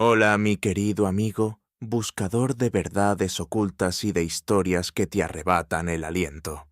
Hola, mi querido amigo, buscador de verdades ocultas y de historias que te arrebatan el aliento.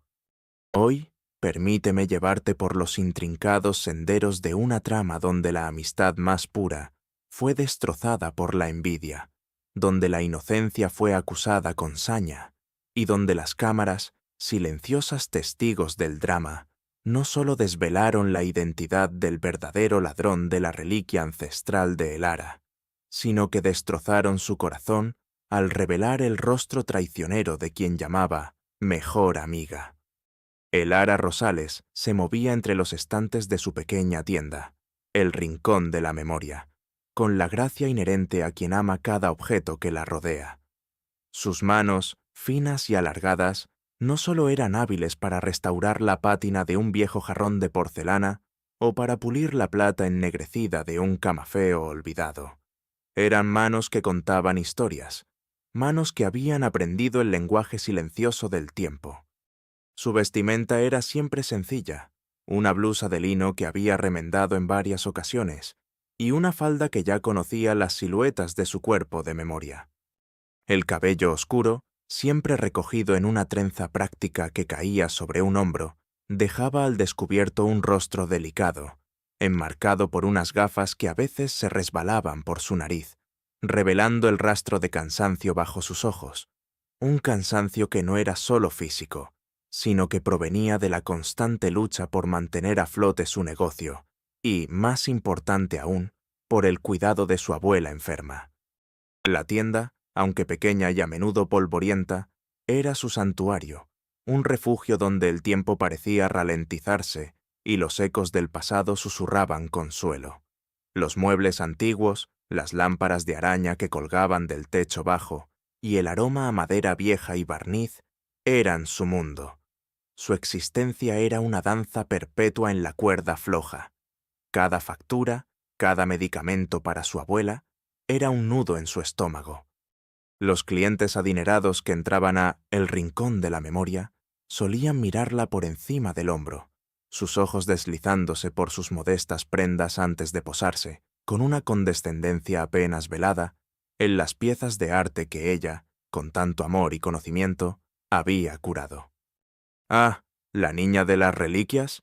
Hoy, permíteme llevarte por los intrincados senderos de una trama donde la amistad más pura fue destrozada por la envidia, donde la inocencia fue acusada con saña, y donde las cámaras, silenciosas testigos del drama, no solo desvelaron la identidad del verdadero ladrón de la reliquia ancestral de Elara, sino que destrozaron su corazón al revelar el rostro traicionero de quien llamaba mejor amiga. Elara Rosales se movía entre los estantes de su pequeña tienda, el rincón de la memoria, con la gracia inherente a quien ama cada objeto que la rodea. Sus manos, finas y alargadas, no solo eran hábiles para restaurar la pátina de un viejo jarrón de porcelana o para pulir la plata ennegrecida de un camafeo olvidado. Eran manos que contaban historias, manos que habían aprendido el lenguaje silencioso del tiempo. Su vestimenta era siempre sencilla, una blusa de lino que había remendado en varias ocasiones y una falda que ya conocía las siluetas de su cuerpo de memoria. El cabello oscuro, siempre recogido en una trenza práctica que caía sobre un hombro, dejaba al descubierto un rostro delicado, enmarcado por unas gafas que a veces se resbalaban por su nariz, revelando el rastro de cansancio bajo sus ojos, un cansancio que no era solo físico, sino que provenía de la constante lucha por mantener a flote su negocio y, más importante aún, por el cuidado de su abuela enferma. La tienda, aunque pequeña y a menudo polvorienta, era su santuario, un refugio donde el tiempo parecía ralentizarse y los ecos del pasado susurraban consuelo. Los muebles antiguos, las lámparas de araña que colgaban del techo bajo y el aroma a madera vieja y barniz eran su mundo. Su existencia era una danza perpetua en la cuerda floja. Cada factura, cada medicamento para su abuela, era un nudo en su estómago. Los clientes adinerados que entraban a El Rincón de la Memoria solían mirarla por encima del hombro, sus ojos deslizándose por sus modestas prendas antes de posarse, con una condescendencia apenas velada, en las piezas de arte que ella, con tanto amor y conocimiento, había curado. «Ah, la niña de las reliquias»,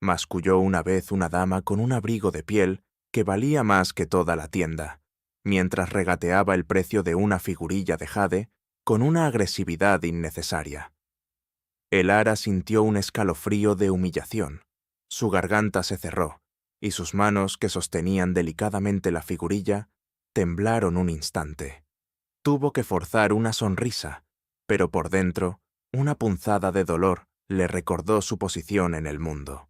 masculló una vez una dama con un abrigo de piel que valía más que toda la tienda, mientras regateaba el precio de una figurilla de jade con una agresividad innecesaria. Elara sintió un escalofrío de humillación. Su garganta se cerró, y sus manos, que sostenían delicadamente la figurilla, temblaron un instante. Tuvo que forzar una sonrisa, pero por dentro, una punzada de dolor le recordó su posición en el mundo.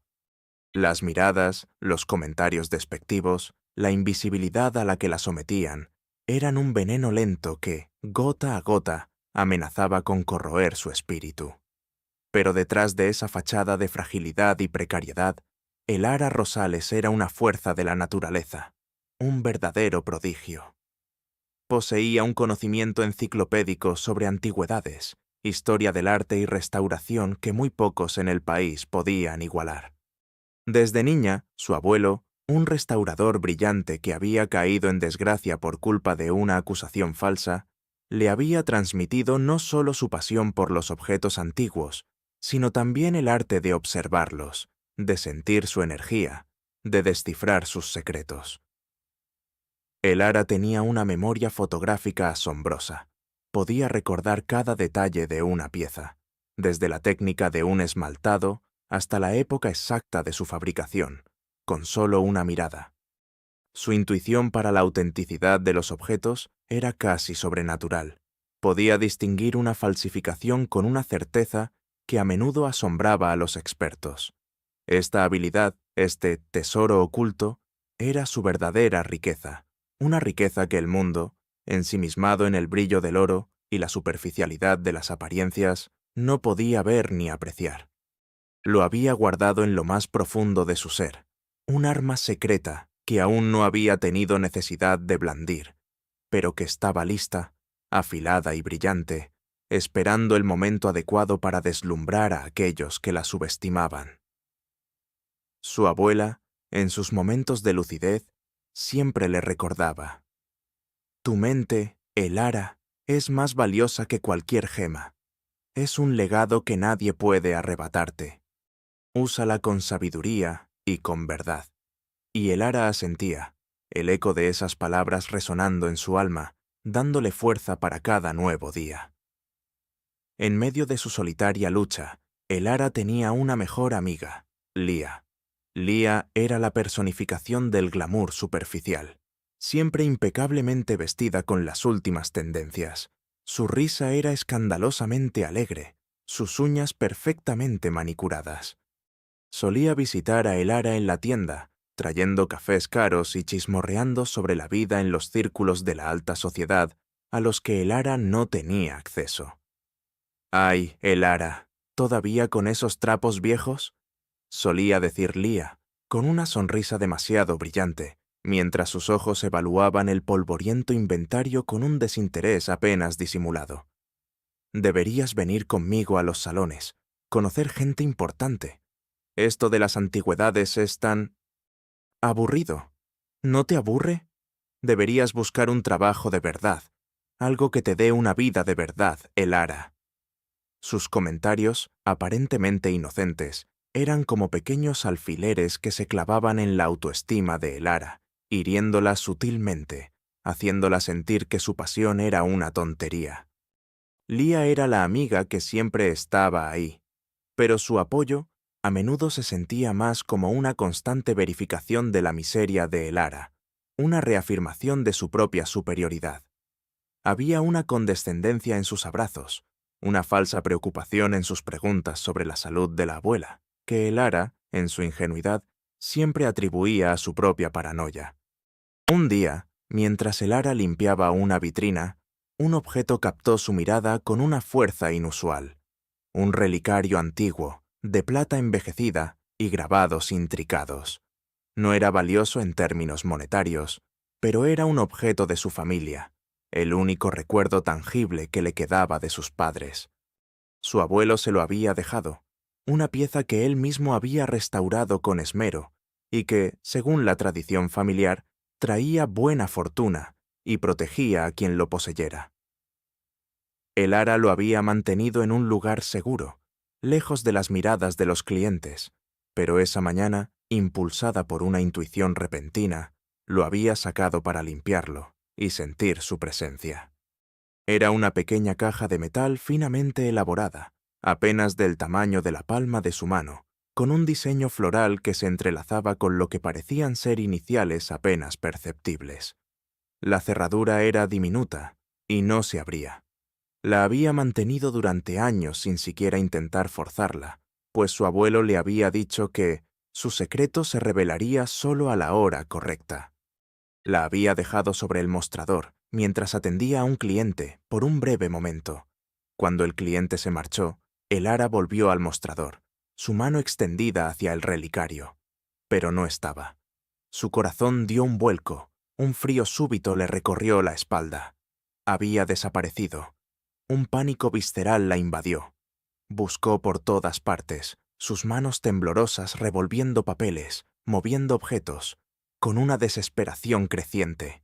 Las miradas, los comentarios despectivos, la invisibilidad a la que la sometían, eran un veneno lento que, gota a gota, amenazaba con corroer su espíritu. Pero detrás de esa fachada de fragilidad y precariedad, Elara Rosales era una fuerza de la naturaleza, un verdadero prodigio. Poseía un conocimiento enciclopédico sobre antigüedades, historia del arte y restauración que muy pocos en el país podían igualar. Desde niña, su abuelo, un restaurador brillante que había caído en desgracia por culpa de una acusación falsa, le había transmitido no solo su pasión por los objetos antiguos, sino también el arte de observarlos, de sentir su energía, de descifrar sus secretos. Elara tenía una memoria fotográfica asombrosa. Podía recordar cada detalle de una pieza, desde la técnica de un esmaltado hasta la época exacta de su fabricación, con solo una mirada. Su intuición para la autenticidad de los objetos era casi sobrenatural. Podía distinguir una falsificación con una certeza que a menudo asombraba a los expertos. Esta habilidad, este tesoro oculto, era su verdadera riqueza, una riqueza que el mundo, ensimismado en el brillo del oro y la superficialidad de las apariencias, no podía ver ni apreciar. Lo había guardado en lo más profundo de su ser, un arma secreta que aún no había tenido necesidad de blandir, pero que estaba lista, afilada y brillante, esperando el momento adecuado para deslumbrar a aquellos que la subestimaban. Su abuela, en sus momentos de lucidez, siempre le recordaba: Tu mente, Elara, es más valiosa que cualquier gema. Es un legado que nadie puede arrebatarte. Úsala con sabiduría y con verdad. Y Elara asentía, el eco de esas palabras resonando en su alma, dándole fuerza para cada nuevo día. En medio de su solitaria lucha, Elara tenía una mejor amiga, Lía. Lía era la personificación del glamour superficial, siempre impecablemente vestida con las últimas tendencias. Su risa era escandalosamente alegre, sus uñas perfectamente manicuradas. Solía visitar a Elara en la tienda, trayendo cafés caros y chismorreando sobre la vida en los círculos de la alta sociedad a los que Elara no tenía acceso. «Ay, Elara, ¿todavía con esos trapos viejos?», solía decir Lía, con una sonrisa demasiado brillante, mientras sus ojos evaluaban el polvoriento inventario con un desinterés apenas disimulado. «Deberías venir conmigo a los salones, conocer gente importante. Esto de las antigüedades es tan aburrido. ¿No te aburre? Deberías buscar un trabajo de verdad, algo que te dé una vida de verdad, Elara». Sus comentarios, aparentemente inocentes, eran como pequeños alfileres que se clavaban en la autoestima de Elara, hiriéndola sutilmente, haciéndola sentir que su pasión era una tontería. Lía era la amiga que siempre estaba ahí, pero su apoyo a menudo se sentía más como una constante verificación de la miseria de Elara, una reafirmación de su propia superioridad. Había una condescendencia en sus abrazos, una falsa preocupación en sus preguntas sobre la salud de la abuela, que Elara, en su ingenuidad, siempre atribuía a su propia paranoia. Un día, mientras Elara limpiaba una vitrina, un objeto captó su mirada con una fuerza inusual. Un relicario antiguo, de plata envejecida y grabados intricados. No era valioso en términos monetarios, pero era un objeto de su familia, el único recuerdo tangible que le quedaba de sus padres. Su abuelo se lo había dejado, una pieza que él mismo había restaurado con esmero y que, según la tradición familiar, traía buena fortuna y protegía a quien lo poseyera. Elara lo había mantenido en un lugar seguro, lejos de las miradas de los clientes, pero esa mañana, impulsada por una intuición repentina, lo había sacado para limpiarlo y sentir su presencia. Era una pequeña caja de metal finamente elaborada, apenas del tamaño de la palma de su mano, con un diseño floral que se entrelazaba con lo que parecían ser iniciales apenas perceptibles. La cerradura era diminuta y no se abría. La había mantenido durante años sin siquiera intentar forzarla, pues su abuelo le había dicho que su secreto se revelaría solo a la hora correcta. La había dejado sobre el mostrador, mientras atendía a un cliente, por un breve momento. Cuando el cliente se marchó, Elara volvió al mostrador, su mano extendida hacia el relicario. Pero no estaba. Su corazón dio un vuelco, un frío súbito le recorrió la espalda. Había desaparecido. Un pánico visceral la invadió. Buscó por todas partes, sus manos temblorosas revolviendo papeles, moviendo objetos, con una desesperación creciente.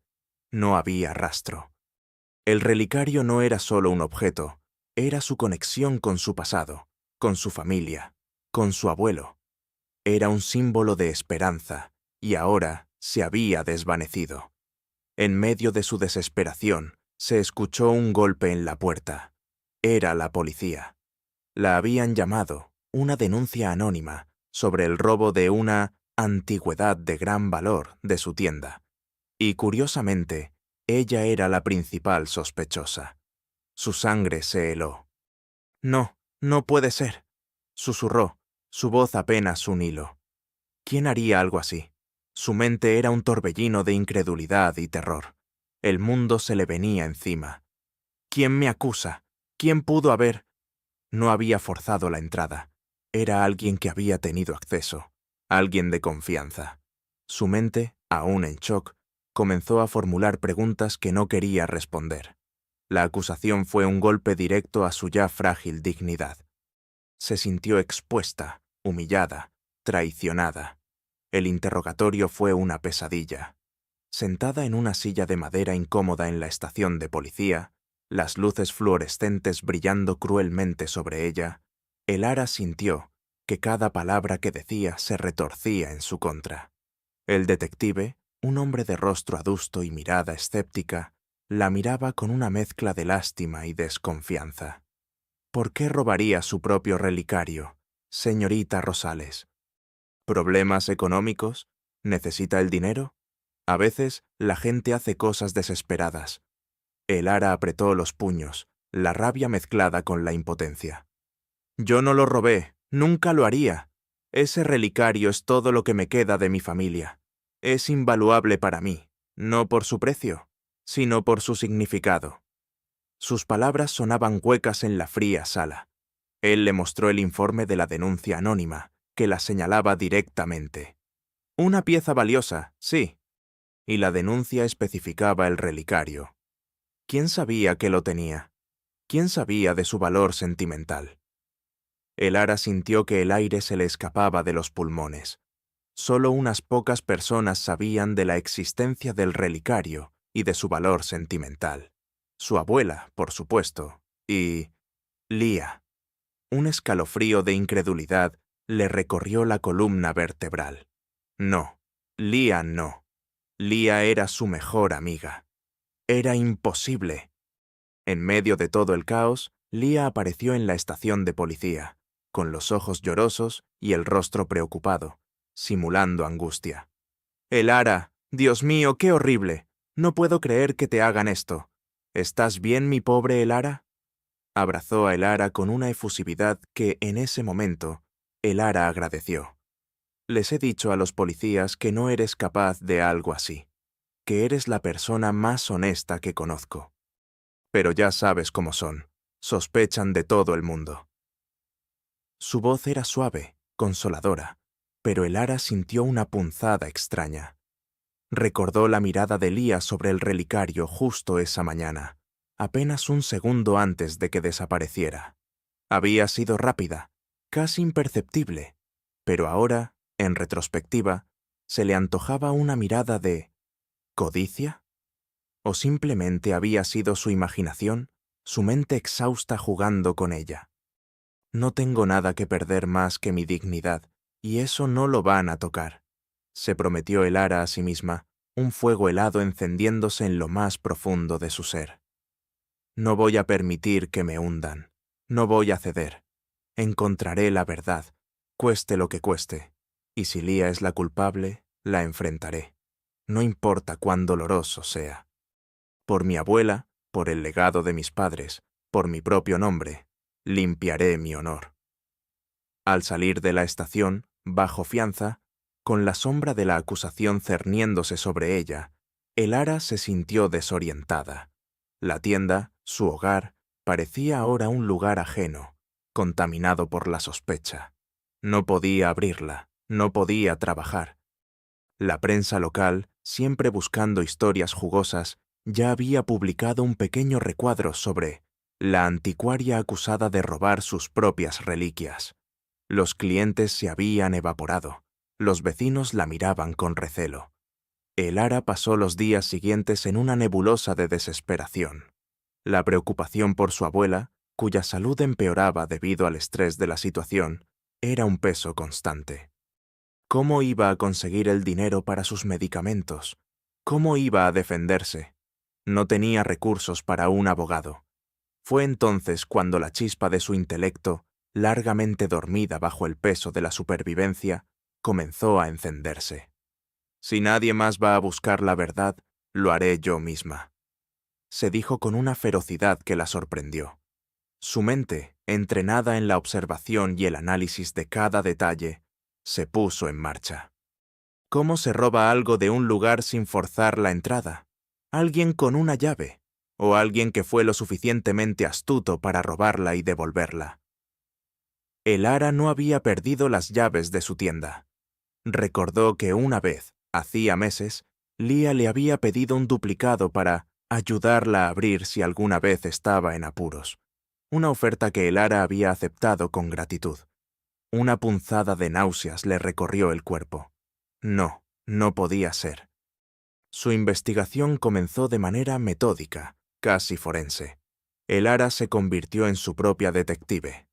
No había rastro. El relicario no era solo un objeto, era su conexión con su pasado, con su familia, con su abuelo. Era un símbolo de esperanza, y ahora se había desvanecido. En medio de su desesperación, se escuchó un golpe en la puerta. Era la policía. La habían llamado, una denuncia anónima, sobre el robo de una antigüedad de gran valor de su tienda. Y curiosamente, ella era la principal sospechosa. Su sangre se heló. «No, no puede ser», susurró, su voz apenas un hilo. ¿Quién haría algo así? Su mente era un torbellino de incredulidad y terror. El mundo se le venía encima. «¿Quién me acusa? ¿Quién pudo haber...?» No había forzado la entrada. Era alguien que había tenido acceso, alguien de confianza. Su mente, aún en shock, comenzó a formular preguntas que no quería responder. La acusación fue un golpe directo a su ya frágil dignidad. Se sintió expuesta, humillada, traicionada. El interrogatorio fue una pesadilla. sentada en una silla de madera incómoda en la estación de policía, las luces fluorescentes brillando cruelmente sobre ella, Elara sintió que cada palabra que decía se retorcía en su contra. El detective, un hombre de rostro adusto y mirada escéptica, la miraba con una mezcla de lástima y desconfianza. ¿Por qué robaría su propio relicario, señorita Rosales? ¿Problemas económicos? ¿Necesita el dinero? A veces la gente hace cosas desesperadas. Elara apretó los puños, la rabia mezclada con la impotencia. Yo no lo robé, nunca lo haría. Ese relicario es todo lo que me queda de mi familia. Es invaluable para mí, no por su precio, sino por su significado. Sus palabras sonaban huecas en la fría sala. Él le mostró el informe de la denuncia anónima, que la señalaba directamente. Una pieza valiosa, sí. Y la denuncia especificaba el relicario. ¿Quién sabía que lo tenía? ¿Quién sabía de su valor sentimental? Elara sintió que el aire se le escapaba de los pulmones. Solo unas pocas personas sabían de la existencia del relicario y de su valor sentimental. Su abuela, por supuesto, y Lía. Un escalofrío de incredulidad le recorrió la columna vertebral. No, Lía no. Lía era su mejor amiga. Era imposible. En medio de todo el caos, Lía apareció en la estación de policía, con los ojos llorosos y el rostro preocupado, simulando angustia. Elara, Dios mío, qué horrible. No puedo creer que te hagan esto. ¿Estás bien, mi pobre Elara? Abrazó a Elara con una efusividad que, en ese momento, Elara agradeció. Les he dicho a los policías que no eres capaz de algo así, que eres la persona más honesta que conozco. Pero ya sabes cómo son, sospechan de todo el mundo. Su voz era suave, consoladora, pero Elara sintió una punzada extraña. Recordó la mirada de Lía sobre el relicario justo esa mañana, apenas un segundo antes de que desapareciera. Había sido rápida, casi imperceptible, pero ahora, en retrospectiva, se le antojaba una mirada de ¿codicia? ¿O simplemente había sido su imaginación, su mente exhausta jugando con ella? No tengo nada que perder más que mi dignidad, y eso no lo van a tocar, se prometió Elara a sí misma, un fuego helado encendiéndose en lo más profundo de su ser. No voy a permitir que me hundan, no voy a ceder. Encontraré la verdad, cueste lo que cueste, y si Lía es la culpable, la enfrentaré, no importa cuán doloroso sea. Por mi abuela, por el legado de mis padres, por mi propio nombre, limpiaré mi honor. Al salir de la estación, bajo fianza, con la sombra de la acusación cerniéndose sobre ella, Elara se sintió desorientada. La tienda, su hogar, parecía ahora un lugar ajeno, contaminado por la sospecha. No podía abrirla, no podía trabajar. La prensa local, siempre buscando historias jugosas, ya había publicado un pequeño recuadro sobre la anticuaria acusada de robar sus propias reliquias. Los clientes se habían evaporado. Los vecinos la miraban con recelo. Elara pasó los días siguientes en una nebulosa de desesperación. La preocupación por su abuela, cuya salud empeoraba debido al estrés de la situación, era un peso constante. ¿Cómo iba a conseguir el dinero para sus medicamentos? ¿Cómo iba a defenderse? No tenía recursos para un abogado. Fue entonces cuando la chispa de su intelecto, largamente dormida bajo el peso de la supervivencia, comenzó a encenderse. Si nadie más va a buscar la verdad, lo haré yo misma, se dijo con una ferocidad que la sorprendió. Su mente, entrenada en la observación y el análisis de cada detalle, se puso en marcha. ¿Cómo se roba algo de un lugar sin forzar la entrada? ¿Alguien con una llave? ¿O alguien que fue lo suficientemente astuto para robarla y devolverla? Elara no había perdido las llaves de su tienda. Recordó que una vez, hacía meses, Lía le había pedido un duplicado para ayudarla a abrir si alguna vez estaba en apuros. Una oferta que Elara había aceptado con gratitud. Una punzada de náuseas le recorrió el cuerpo. No, no podía ser. Su investigación comenzó de manera metódica, casi forense. Elara se convirtió en su propia detective.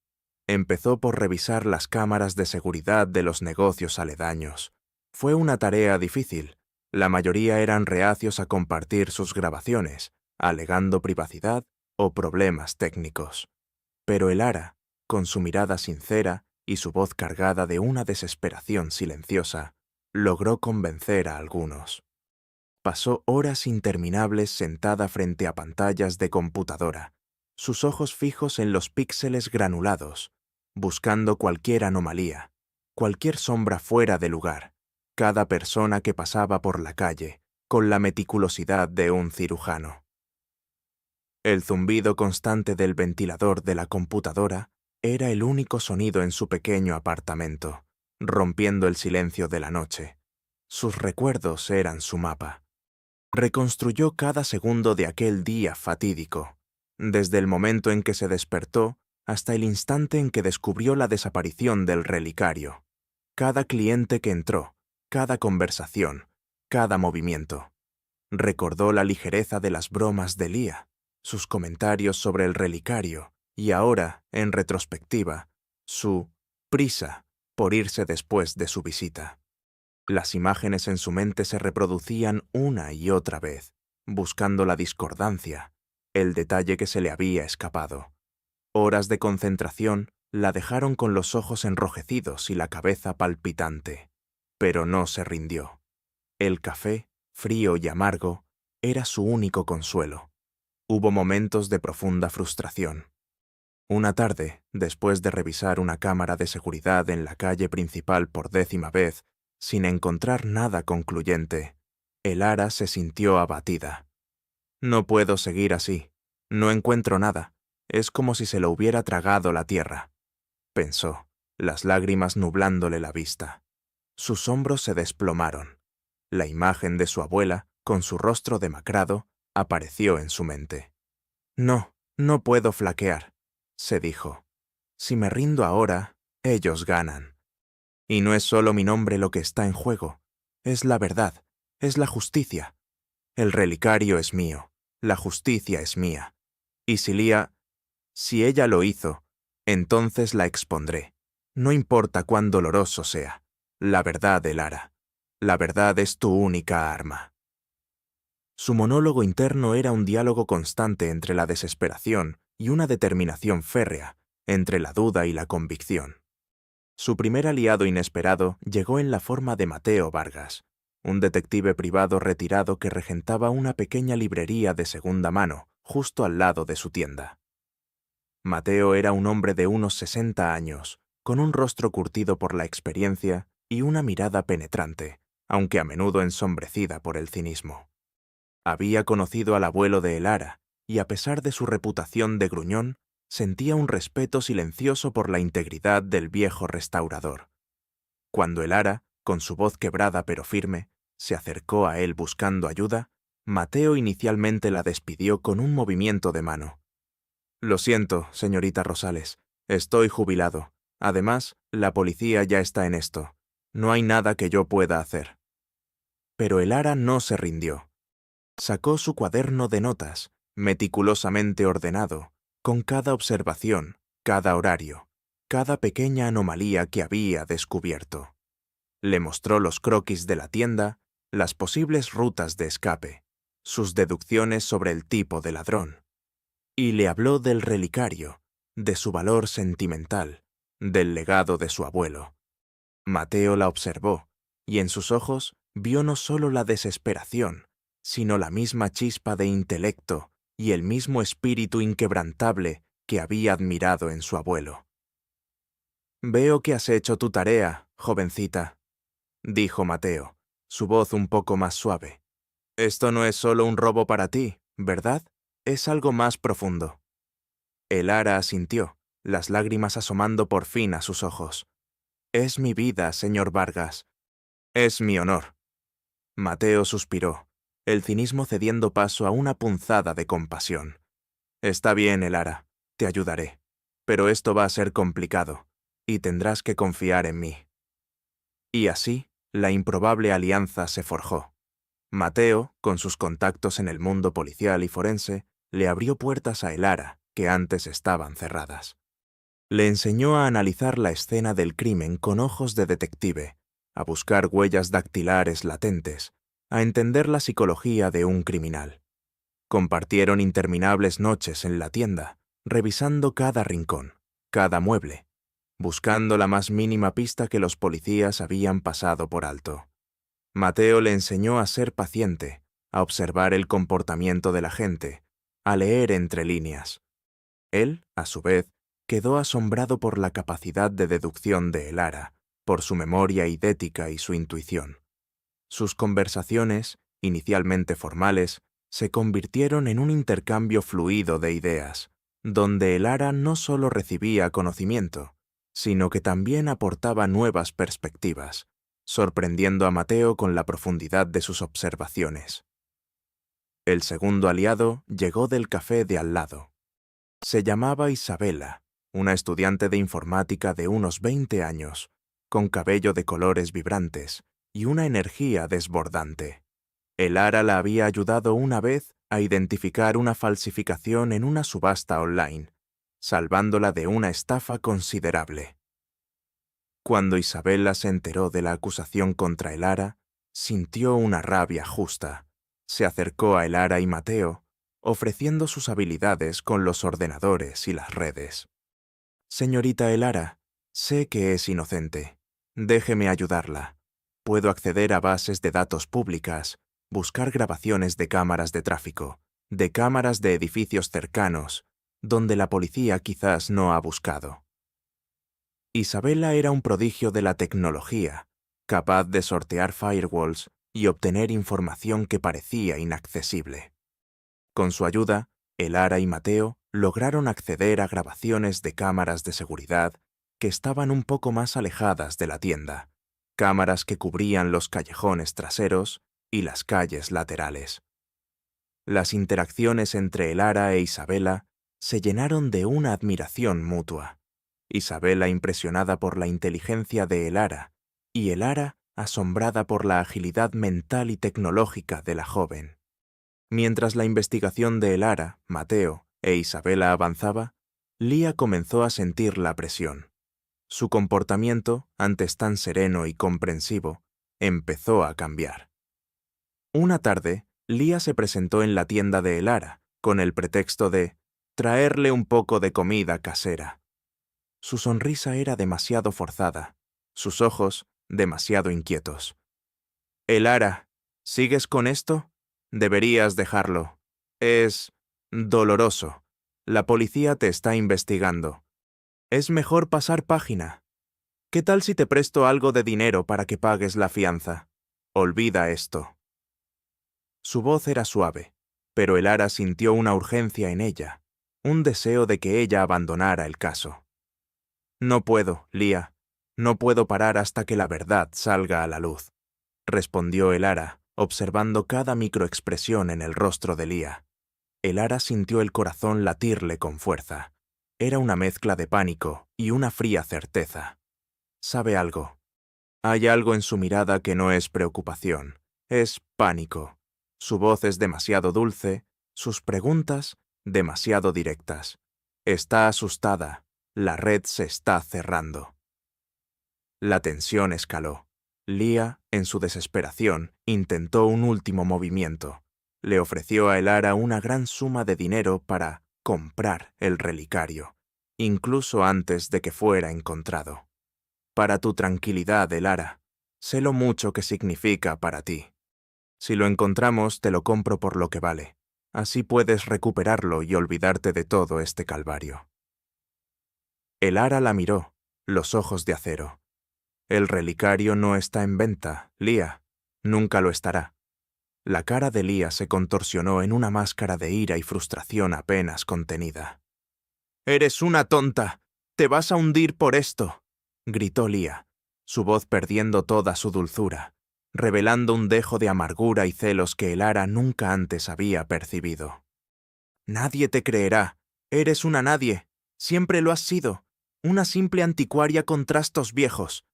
Empezó por revisar las cámaras de seguridad de los negocios aledaños. Fue una tarea difícil. La mayoría eran reacios a compartir sus grabaciones, alegando privacidad o problemas técnicos. Pero Elara, con su mirada sincera y su voz cargada de una desesperación silenciosa, logró convencer a algunos. Pasó horas interminables sentada frente a pantallas de computadora, sus ojos fijos en los píxeles granulados, buscando cualquier anomalía, cualquier sombra fuera de lugar, cada persona que pasaba por la calle, con la meticulosidad de un cirujano. El zumbido constante del ventilador de la computadora era el único sonido en su pequeño apartamento, rompiendo el silencio de la noche. Sus recuerdos eran su mapa. Reconstruyó cada segundo de aquel día fatídico, desde el momento en que se despertó hasta el instante en que descubrió la desaparición del relicario. Cada cliente que entró, cada conversación, cada movimiento. Recordó la ligereza de las bromas de Lia, sus comentarios sobre el relicario y ahora, en retrospectiva, su prisa por irse después de su visita. Las imágenes en su mente se reproducían una y otra vez, buscando la discordancia, el detalle que se le había escapado. Horas de concentración la dejaron con los ojos enrojecidos y la cabeza palpitante, pero no se rindió. El café, frío y amargo, era su único consuelo. Hubo momentos de profunda frustración. Una tarde, después de revisar una cámara de seguridad en la calle principal por 10ª vez, sin encontrar nada concluyente, Elara se sintió abatida. No puedo seguir así. No encuentro nada. Es como si se lo hubiera tragado la tierra, pensó, las lágrimas nublándole la vista. Sus hombros se desplomaron. La imagen de su abuela, con su rostro demacrado, apareció en su mente. No, no puedo flaquear, se dijo. Si me rindo ahora, ellos ganan. Y no es solo mi nombre lo que está en juego, es la verdad, es la justicia. El relicario es mío, la justicia es mía. Y si ella lo hizo, entonces la expondré. No importa cuán doloroso sea. La verdad, Elara. La verdad es tu única arma. Su monólogo interno era un diálogo constante entre la desesperación y una determinación férrea, entre la duda y la convicción. Su primer aliado inesperado llegó en la forma de Mateo Vargas, un detective privado retirado que regentaba una pequeña librería de segunda mano justo al lado de su tienda. Mateo era un hombre de unos 60 años, con un rostro curtido por la experiencia y una mirada penetrante, aunque a menudo ensombrecida por el cinismo. Había conocido al abuelo de Elara, y a pesar de su reputación de gruñón, sentía un respeto silencioso por la integridad del viejo restaurador. Cuando Elara, con su voz quebrada pero firme, se acercó a él buscando ayuda, Mateo inicialmente la despidió con un movimiento de mano. Lo siento, señorita Rosales, estoy jubilado. Además, la policía ya está en esto. No hay nada que yo pueda hacer. Pero Elara no se rindió. Sacó su cuaderno de notas, meticulosamente ordenado, con cada observación, cada horario, cada pequeña anomalía que había descubierto. Le mostró los croquis de la tienda, las posibles rutas de escape, sus deducciones sobre el tipo de ladrón. Y le habló del relicario, de su valor sentimental, del legado de su abuelo. Mateo la observó, y en sus ojos vio no solo la desesperación, sino la misma chispa de intelecto y el mismo espíritu inquebrantable que había admirado en su abuelo. «Veo que has hecho tu tarea, jovencita», dijo Mateo, su voz un poco más suave. «Esto no es solo un robo para ti, ¿verdad? Es algo más profundo». Elara asintió, las lágrimas asomando por fin a sus ojos. «Es mi vida, señor Vargas. Es mi honor». Mateo suspiró, el cinismo cediendo paso a una punzada de compasión. «Está bien, Elara, te ayudaré. Pero esto va a ser complicado, y tendrás que confiar en mí». Y así, la improbable alianza se forjó. Mateo, con sus contactos en el mundo policial y forense, le abrió puertas a Elara, que antes estaban cerradas. Le enseñó a analizar la escena del crimen con ojos de detective, a buscar huellas dactilares latentes, a entender la psicología de un criminal. Compartieron interminables noches en la tienda, revisando cada rincón, cada mueble, buscando la más mínima pista que los policías habían pasado por alto. Mateo le enseñó a ser paciente, a observar el comportamiento de la gente, a leer entre líneas. Él, a su vez, quedó asombrado por la capacidad de deducción de Elara, por su memoria idética y su intuición. Sus conversaciones, inicialmente formales, se convirtieron en un intercambio fluido de ideas, donde Elara no solo recibía conocimiento, sino que también aportaba nuevas perspectivas, sorprendiendo a Mateo con la profundidad de sus observaciones. El segundo aliado llegó del café de al lado. Se llamaba Isabela, una estudiante de informática de unos 20 años, con cabello de colores vibrantes y una energía desbordante. Elara la había ayudado una vez a identificar una falsificación en una subasta online, salvándola de una estafa considerable. Cuando Isabela se enteró de la acusación contra Elara, sintió una rabia justa. Se acercó a Elara y Mateo, ofreciendo sus habilidades con los ordenadores y las redes. «Señorita Elara, sé que es inocente. Déjeme ayudarla. Puedo acceder a bases de datos públicas, buscar grabaciones de cámaras de tráfico, de cámaras de edificios cercanos, donde la policía quizás no ha buscado». Isabela era un prodigio de la tecnología, capaz de sortear firewalls y obtener información que parecía inaccesible. Con su ayuda, Elara y Mateo lograron acceder a grabaciones de cámaras de seguridad que estaban un poco más alejadas de la tienda, cámaras que cubrían los callejones traseros y las calles laterales. Las interacciones entre Elara e Isabela se llenaron de una admiración mutua. Isabela impresionada por la inteligencia de Elara y Elara asombrada por la agilidad mental y tecnológica de la joven. Mientras la investigación de Elara, Mateo e Isabela avanzaba, Lía comenzó a sentir la presión. Su comportamiento, antes tan sereno y comprensivo, empezó a cambiar. Una tarde, Lía se presentó en la tienda de Elara con el pretexto de traerle un poco de comida casera. Su sonrisa era demasiado forzada, sus ojos demasiado inquietos. «Elara, ¿sigues con esto? Deberías dejarlo. Es doloroso. La policía te está investigando. Es mejor pasar página. ¿Qué tal si te presto algo de dinero para que pagues la fianza? Olvida esto». Su voz era suave, pero Elara sintió una urgencia en ella, un deseo de que ella abandonara el caso. «No puedo, Lía. No puedo parar hasta que la verdad salga a la luz», respondió Elara, observando cada microexpresión en el rostro de Lía. Elara sintió el corazón latirle con fuerza. Era una mezcla de pánico y una fría certeza. ¿Sabe algo? Hay algo en su mirada que no es preocupación, es pánico. Su voz es demasiado dulce, sus preguntas demasiado directas. Está asustada. La red se está cerrando. La tensión escaló. Lía, en su desesperación, intentó un último movimiento. Le ofreció a Elara una gran suma de dinero para comprar el relicario, incluso antes de que fuera encontrado. «Para tu tranquilidad, Elara. Sé lo mucho que significa para ti. Si lo encontramos, te lo compro por lo que vale. Así puedes recuperarlo y olvidarte de todo este calvario». Elara la miró, los ojos de acero. «El relicario no está en venta, Lía. Nunca lo estará». La cara de Lía se contorsionó en una máscara de ira y frustración apenas contenida. «¡Eres una tonta! ¡Te vas a hundir por esto!», gritó Lía, su voz perdiendo toda su dulzura, revelando un dejo de amargura y celos que Elara nunca antes había percibido. «Nadie te creerá. Eres una nadie. Siempre lo has sido. Una simple anticuaria con trastos viejos».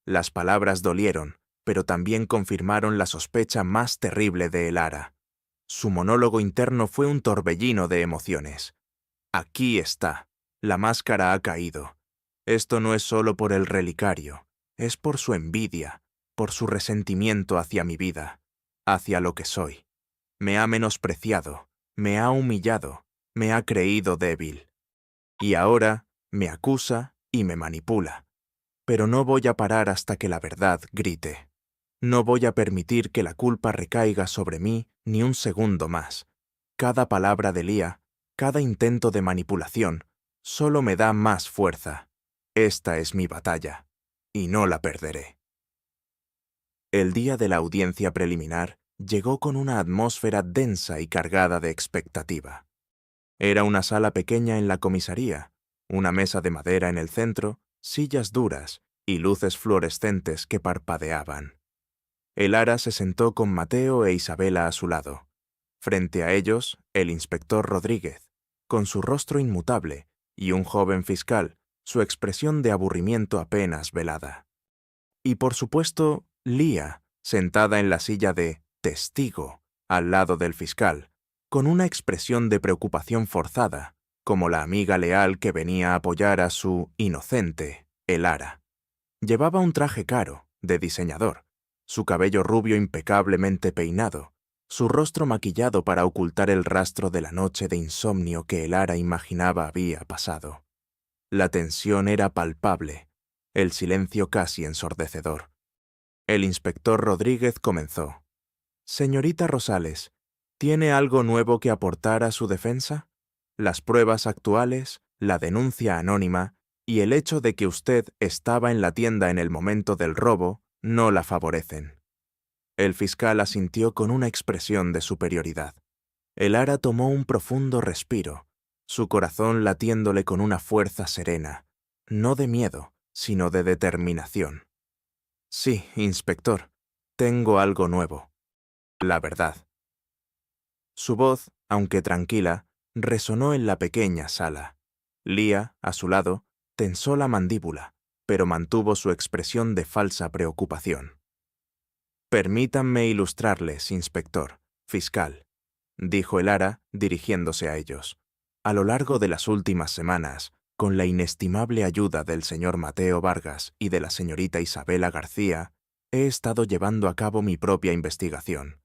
Las palabras dolieron, pero también confirmaron la sospecha más terrible de Elara. Su monólogo interno fue un torbellino de emociones. Aquí está. La máscara ha caído. Esto no es solo por el relicario, es por su envidia, por su resentimiento hacia mi vida, hacia lo que soy. Me ha menospreciado, me ha humillado, me ha creído débil. Y ahora me acusa y me manipula. Pero no voy a parar hasta que la verdad grite. No voy a permitir que la culpa recaiga sobre mí ni un segundo más. Cada palabra de Lía, cada intento de manipulación, solo me da más fuerza. Esta es mi batalla, y no la perderé. El día de la audiencia preliminar llegó con una atmósfera densa y cargada de expectativa. Era una sala pequeña en la comisaría, una mesa de madera en el centro, sillas duras y luces fluorescentes que parpadeaban. Elara se sentó con Mateo e Isabela a su lado. Frente a ellos, el inspector Rodríguez, con su rostro inmutable, y un joven fiscal, su expresión de aburrimiento apenas velada. Y por supuesto, Lía, sentada en la silla de testigo, al lado del fiscal, con una expresión de preocupación forzada, como la amiga leal que venía a apoyar a su inocente, Elara. Llevaba un traje caro, de diseñador, su cabello rubio impecablemente peinado, su rostro maquillado para ocultar el rastro de la noche de insomnio que Elara imaginaba había pasado. La tensión era palpable, el silencio casi ensordecedor. El inspector Rodríguez comenzó. «Señorita Rosales, ¿tiene algo nuevo que aportar a su defensa? Las pruebas actuales, la denuncia anónima y el hecho de que usted estaba en la tienda en el momento del robo no la favorecen». El fiscal asintió con una expresión de superioridad. Elara tomó un profundo respiro, su corazón latiéndole con una fuerza serena, no de miedo, sino de determinación. «Sí, inspector, tengo algo nuevo. La verdad». Su voz, aunque tranquila, resonó en la pequeña sala. Lía, a su lado, tensó la mandíbula, pero mantuvo su expresión de falsa preocupación. «Permítanme ilustrarles, inspector, fiscal», dijo Elara, dirigiéndose a ellos. «A lo largo de las últimas semanas, con la inestimable ayuda del señor Mateo Vargas y de la señorita Isabela García, he estado llevando a cabo mi propia investigación.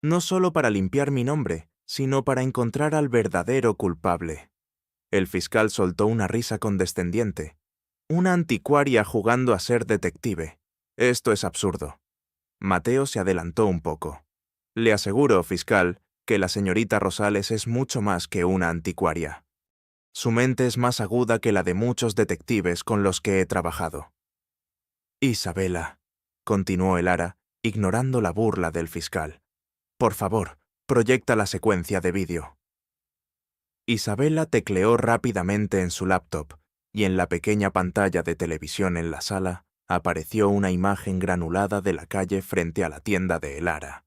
No solo para limpiar mi nombre, sino para encontrar al verdadero culpable». El fiscal soltó una risa condescendiente. «Una anticuaria jugando a ser detective. Esto es absurdo». Mateo se adelantó un poco. «Le aseguro, fiscal, que la señorita Rosales es mucho más que una anticuaria. Su mente es más aguda que la de muchos detectives con los que he trabajado». «Isabela», continuó Elara, ignorando la burla del fiscal. «Por favor, proyecta la secuencia de vídeo». Isabela tecleó rápidamente en su laptop, y en la pequeña pantalla de televisión en la sala apareció una imagen granulada de la calle frente a la tienda de Elara.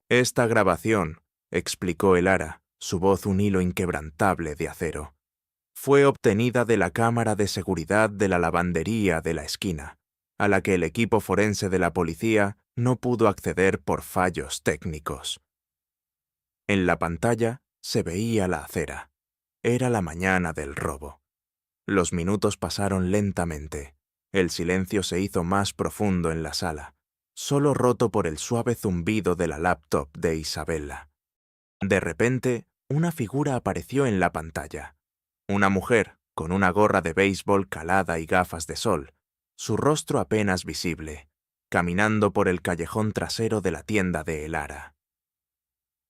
«Esta grabación», explicó Elara, su voz un hilo inquebrantable de acero, «fue obtenida de la cámara de seguridad de la lavandería de la esquina, a la que el equipo forense de la policía no pudo acceder por fallos técnicos». En la pantalla se veía la acera. Era la mañana del robo. Los minutos pasaron lentamente. El silencio se hizo más profundo en la sala, solo roto por el suave zumbido de la laptop de Isabela. De repente, una figura apareció en la pantalla. Una mujer, con una gorra de béisbol calada y gafas de sol, su rostro apenas visible, caminando por el callejón trasero de la tienda de Elara.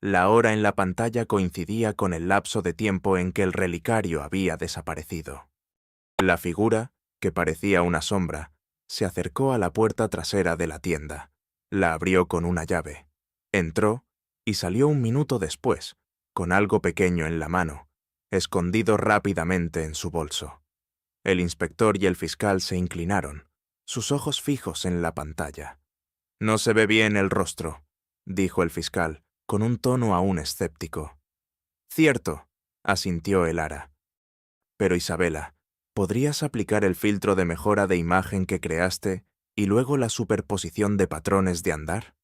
La hora en la pantalla coincidía con el lapso de tiempo en que el relicario había desaparecido. La figura, que parecía una sombra, se acercó a la puerta trasera de la tienda, la abrió con una llave, entró y salió un minuto después, con algo pequeño en la mano, escondido rápidamente en su bolso. El inspector y el fiscal se inclinaron, sus ojos fijos en la pantalla. «No se ve bien el rostro», dijo el fiscal, con un tono aún escéptico. «Cierto», asintió Elara. «Pero Isabela, ¿podrías aplicar el filtro de mejora de imagen que creaste ¿Y luego la superposición de patrones de andar?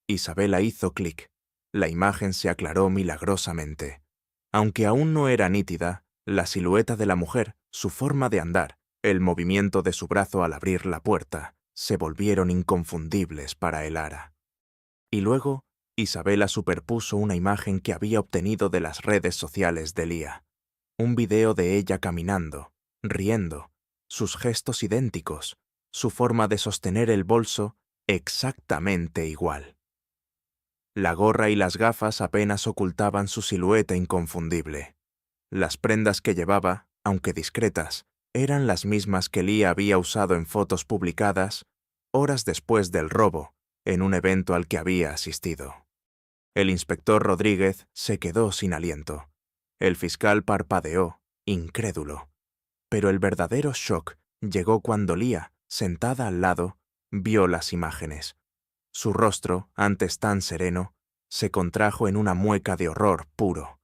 Isabela hizo clic. La imagen se aclaró milagrosamente. Aunque aún no era nítida, la silueta de la mujer, su forma de andar, el movimiento de su brazo al abrir la puerta, se volvieron inconfundibles para Elara. Y luego, Isabela superpuso una imagen que había obtenido de las redes sociales de Lía. Un video de ella caminando, riendo, sus gestos idénticos, su forma de sostener el bolso exactamente igual. La gorra y las gafas apenas ocultaban su silueta inconfundible. Las prendas que llevaba, aunque discretas, eran las mismas que Lía había usado en fotos publicadas horas después del robo, en un evento al que había asistido. El inspector Rodríguez se quedó sin aliento. El fiscal parpadeó, incrédulo. Pero el verdadero shock llegó cuando Lía, sentada al lado, vio las imágenes. Su rostro, antes tan sereno, se contrajo en una mueca de horror puro.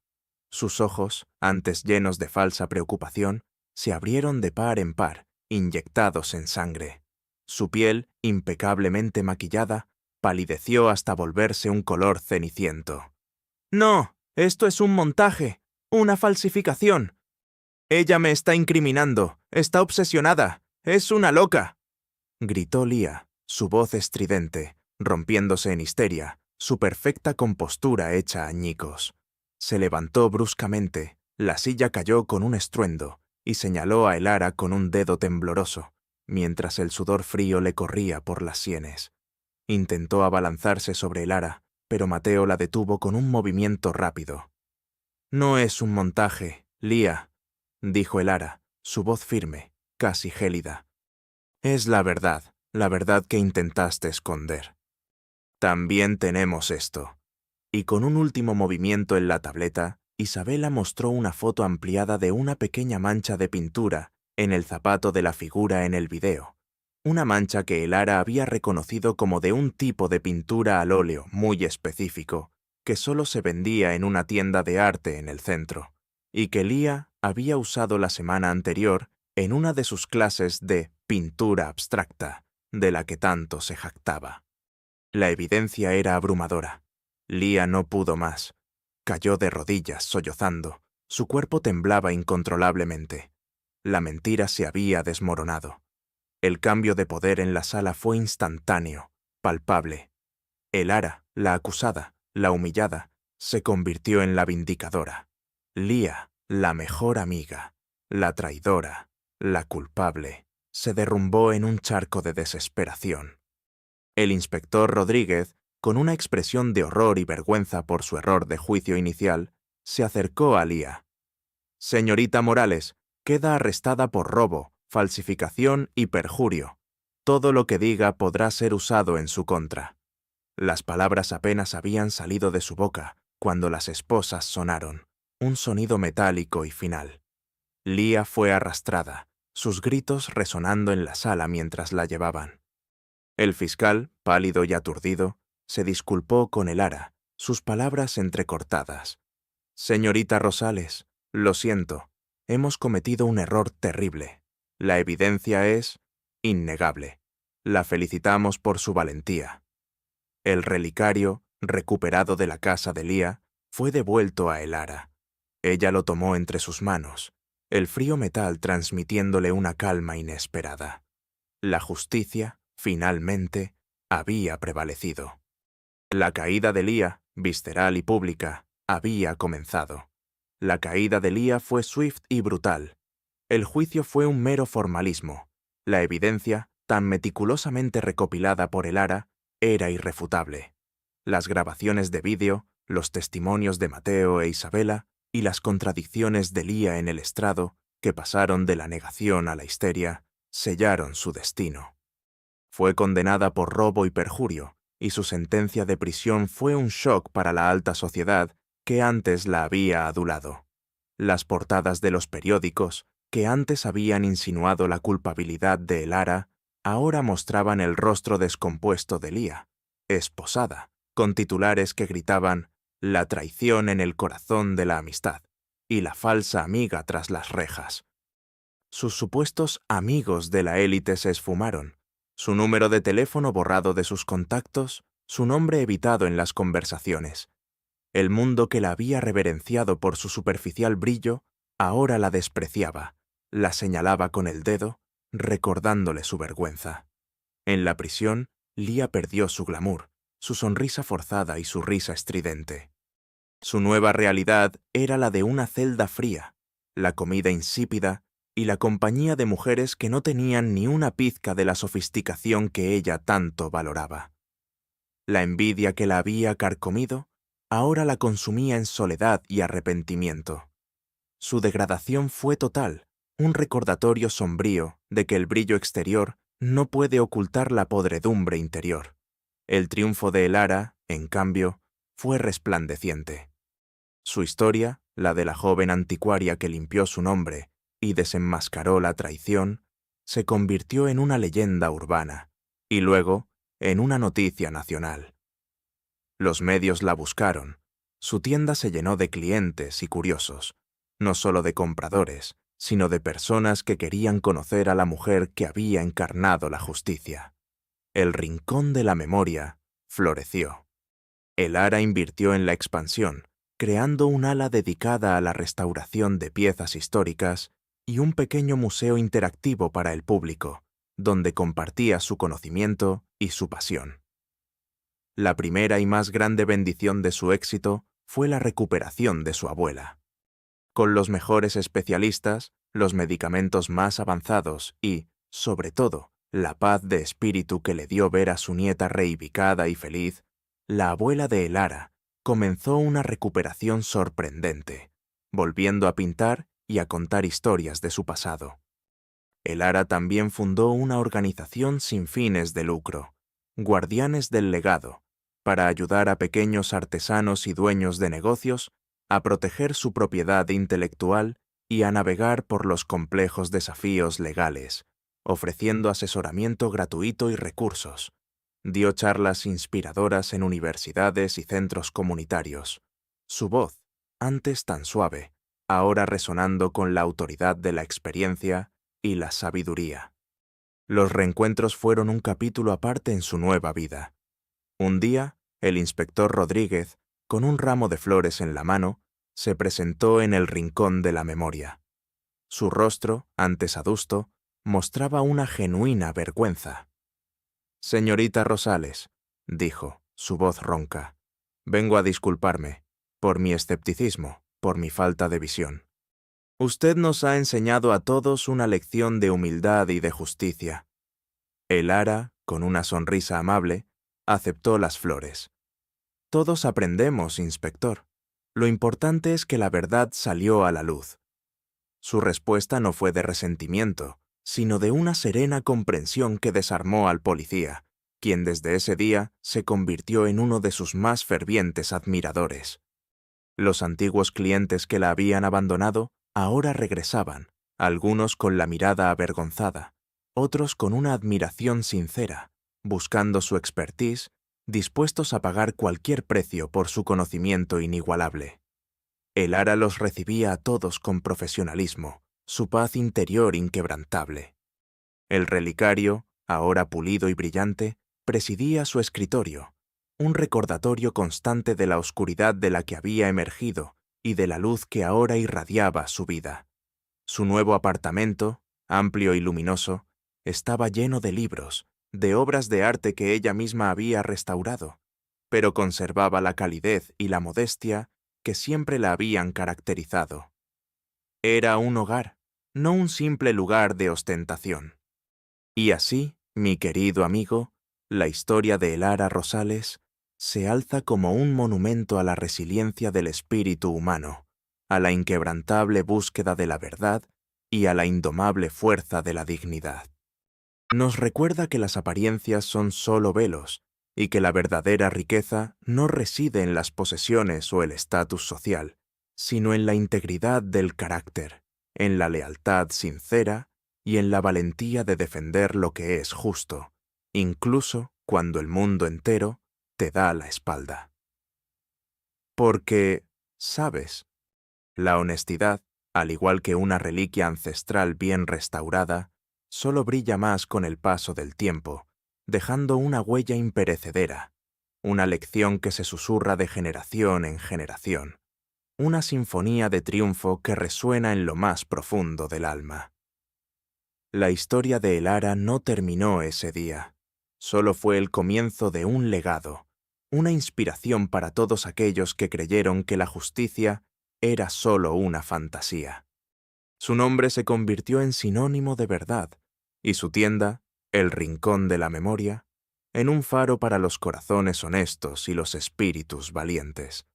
Sus ojos, antes llenos de falsa preocupación, se abrieron de par en par, inyectados en sangre. Su piel, impecablemente maquillada, palideció hasta volverse un color ceniciento. «¡No! Esto es un montaje, una falsificación. Ella me está incriminando, está obsesionada, es una loca», gritó Lía, su voz estridente, rompiéndose en histeria, su perfecta compostura hecha añicos. Se levantó bruscamente, la silla cayó con un estruendo y señaló a Elara con un dedo tembloroso, mientras el sudor frío le corría por las sienes. Intentó abalanzarse sobre Elara, pero Mateo la detuvo con un movimiento rápido. «No es un montaje, Lía», dijo Elara, su voz firme, casi gélida. «Es la verdad que intentaste esconder. También tenemos esto». Y con un último movimiento en la tableta, Isabela mostró una foto ampliada de una pequeña mancha de pintura en el zapato de la figura en el video. Una mancha que Elara había reconocido como de un tipo de pintura al óleo muy específico, que solo se vendía en una tienda de arte en el centro, y que Lía había usado la semana anterior en una de sus clases de pintura abstracta, de la que tanto se jactaba. La evidencia era abrumadora. Lía no pudo más. Cayó de rodillas, sollozando. Su cuerpo temblaba incontrolablemente. La mentira se había desmoronado. El cambio de poder en la sala fue instantáneo, palpable. Elara, la acusada, la humillada, se convirtió en la vindicadora. Lía, la mejor amiga, la traidora, la culpable, se derrumbó en un charco de desesperación. El inspector Rodríguez, con una expresión de horror y vergüenza por su error de juicio inicial, se acercó a Lía. «Señorita Morales, queda arrestada por robo, falsificación y perjurio. Todo lo que diga podrá ser usado en su contra». Las palabras apenas habían salido de su boca cuando las esposas sonaron, un sonido metálico y final. Lía fue arrastrada, sus gritos resonando en la sala mientras la llevaban. El fiscal, pálido y aturdido, se disculpó con Elara, sus palabras entrecortadas. «Señorita Rosales, lo siento, hemos cometido un error terrible. La evidencia es innegable. La felicitamos por su valentía». El relicario, recuperado de la casa de Lía, fue devuelto a Elara. Ella lo tomó entre sus manos, el frío metal transmitiéndole una calma inesperada. La justicia, finalmente, había prevalecido. La caída de Lía, visceral y pública, había comenzado. La caída de Lía fue swift y brutal. El juicio fue un mero formalismo. La evidencia, tan meticulosamente recopilada por Elara, era irrefutable. Las grabaciones de vídeo, los testimonios de Mateo e Isabela y las contradicciones de Lía en el estrado, que pasaron de la negación a la histeria, sellaron su destino. Fue condenada por robo y perjurio, y su sentencia de prisión fue un shock para la alta sociedad que antes la había adulado. Las portadas de los periódicos, que antes habían insinuado la culpabilidad de Elara, ahora mostraban el rostro descompuesto de Lía, esposada, con titulares que gritaban «La traición en el corazón de la amistad» y «La falsa amiga tras las rejas». Sus supuestos amigos de la élite se esfumaron, su número de teléfono borrado de sus contactos, su nombre evitado en las conversaciones. El mundo que la había reverenciado por su superficial brillo, ahora la despreciaba, la señalaba con el dedo, recordándole su vergüenza. En la prisión, Lia perdió su glamour, su sonrisa forzada y su risa estridente. Su nueva realidad era la de una celda fría, la comida insípida y la compañía de mujeres que no tenían ni una pizca de la sofisticación que ella tanto valoraba. La envidia que la había carcomido ahora la consumía en soledad y arrepentimiento. Su degradación fue total, un recordatorio sombrío de que el brillo exterior no puede ocultar la podredumbre interior. El triunfo de Elara, en cambio, fue resplandeciente. Su historia, la de la joven anticuaria que limpió su nombre y desenmascaró la traición, se convirtió en una leyenda urbana y luego en una noticia nacional. Los medios la buscaron. Su tienda se llenó de clientes y curiosos, no solo de compradores, sino de personas que querían conocer a la mujer que había encarnado la justicia. El rincón de la memoria floreció. Elara invirtió en la expansión, creando un ala dedicada a la restauración de piezas históricas y un pequeño museo interactivo para el público, donde compartía su conocimiento y su pasión. La primera y más grande bendición de su éxito fue la recuperación de su abuela. Con los mejores especialistas, los medicamentos más avanzados y, sobre todo, la paz de espíritu que le dio ver a su nieta reivindicada y feliz, la abuela de Elara comenzó una recuperación sorprendente, volviendo a pintar y a contar historias de su pasado. Elara también fundó una organización sin fines de lucro, Guardianes del Legado, para ayudar a pequeños artesanos y dueños de negocios a proteger su propiedad intelectual y a navegar por los complejos desafíos legales, ofreciendo asesoramiento gratuito y recursos. Dio charlas inspiradoras en universidades y centros comunitarios. Su voz, antes tan suave, ahora resonando con la autoridad de la experiencia y la sabiduría. Los reencuentros fueron un capítulo aparte en su nueva vida. Un día, el inspector Rodríguez, con un ramo de flores en la mano, se presentó en el rincón de la memoria. Su rostro, antes adusto, mostraba una genuina vergüenza. «Señorita Rosales», dijo, su voz ronca, «vengo a disculparme por mi escepticismo, por mi falta de visión. Usted nos ha enseñado a todos una lección de humildad y de justicia». Elara, con una sonrisa amable, aceptó las flores. «Todos aprendemos, inspector. Lo importante es que la verdad salió a la luz». Su respuesta no fue de resentimiento, sino de una serena comprensión que desarmó al policía, quien desde ese día se convirtió en uno de sus más fervientes admiradores. Los antiguos clientes que la habían abandonado ahora regresaban, algunos con la mirada avergonzada, otros con una admiración sincera, buscando su expertise, dispuestos a pagar cualquier precio por su conocimiento inigualable. Elara los recibía a todos con profesionalismo, su paz interior inquebrantable. El relicario, ahora pulido y brillante, presidía su escritorio, un recordatorio constante de la oscuridad de la que había emergido y de la luz que ahora irradiaba su vida. Su nuevo apartamento, amplio y luminoso, estaba lleno de libros, de obras de arte que ella misma había restaurado, pero conservaba la calidez y la modestia que siempre la habían caracterizado. Era un hogar, no un simple lugar de ostentación. Y así, mi querido amigo, la historia de Elara Rosales se alza como un monumento a la resiliencia del espíritu humano, a la inquebrantable búsqueda de la verdad y a la indomable fuerza de la dignidad. Nos recuerda que las apariencias son solo velos y que la verdadera riqueza no reside en las posesiones o el estatus social, sino en la integridad del carácter, en la lealtad sincera y en la valentía de defender lo que es justo, incluso cuando el mundo entero te da la espalda. Porque, ¿sabes? La honestidad, al igual que una reliquia ancestral bien restaurada, solo brilla más con el paso del tiempo dejando una huella imperecedera, una lección que se susurra de generación en generación, una sinfonía de triunfo que resuena en lo más profundo del alma. La historia de Elara no terminó ese día, solo fue el comienzo de un legado, una inspiración para todos aquellos que creyeron que la justicia era solo una fantasía. Su nombre se convirtió en sinónimo de verdad, y su tienda, el Rincón de la Memoria, en un faro para los corazones honestos y los espíritus valientes.